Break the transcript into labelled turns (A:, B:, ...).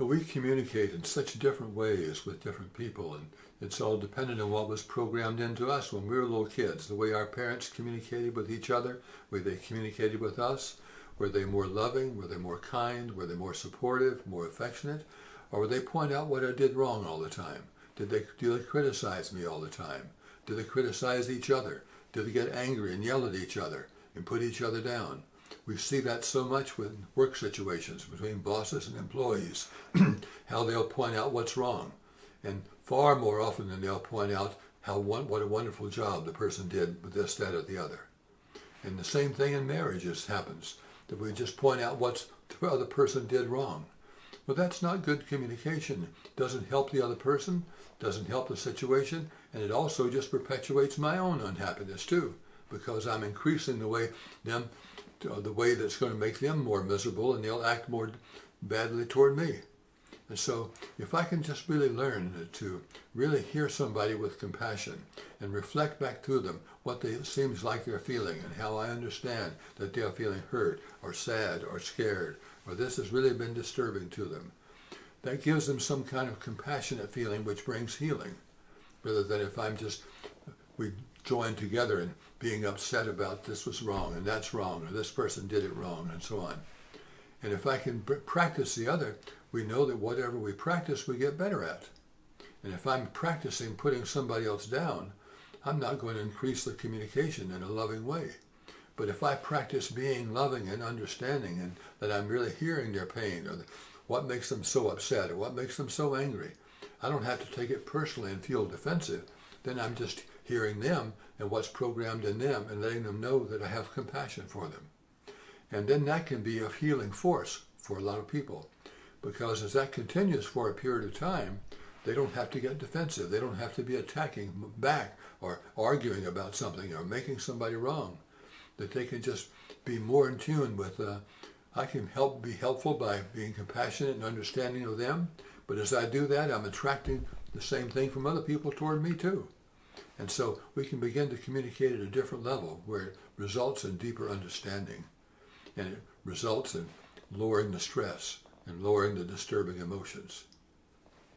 A: We communicate in such different ways with different people, and it's all dependent on what was programmed into us when we were little kids. The way our parents communicated with each other, the way they communicated with us. Were they more loving? Were they more kind? Were they more supportive, more affectionate? Or would they point out what I did wrong all the time? Do they criticize me all the time? Do they criticize each other? Do they get angry and yell at each other and put each other down? We see that so much with work situations between bosses and employees, how they'll point out what's wrong. And far more often than they'll point out what a wonderful job the person did with this, that, or the other. And the same thing in marriages happens, that we just point out what the other person did wrong. Well, that's not good communication. It doesn't help the other person, doesn't help the situation, and it also just perpetuates my own unhappiness too, because I'm increasing the way that's going to make them more miserable, and they'll act more badly toward me. And so if I can just really learn to really hear somebody with compassion and reflect back to them what it seems like they're feeling and how I understand that they're feeling hurt or sad or scared, or this has really been disturbing to them, that gives them some kind of compassionate feeling which brings healing, rather than if we join together in being upset about this was wrong and that's wrong, or this person did it wrong, and so on. And if I can practice the other, we know that whatever we practice, we get better at. And if I'm practicing putting somebody else down, I'm not going to increase the communication in a loving way. But if I practice being loving and understanding, and that I'm really hearing their pain, or what makes them so upset, or what makes them so angry, I don't have to take it personally and feel defensive. Then I'm just hearing them and what's programmed in them and letting them know that I have compassion for them. And then that can be a healing force for a lot of people, because as that continues for a period of time, they don't have to get defensive. They don't have to be attacking back or arguing about something or making somebody wrong. That they can just be more in tune with, I can be helpful by being compassionate and understanding of them, but as I do that, I'm attracting the same thing from other people toward me too. And so we can begin to communicate at a different level where it results in deeper understanding, and it results in lowering the stress and lowering the disturbing emotions.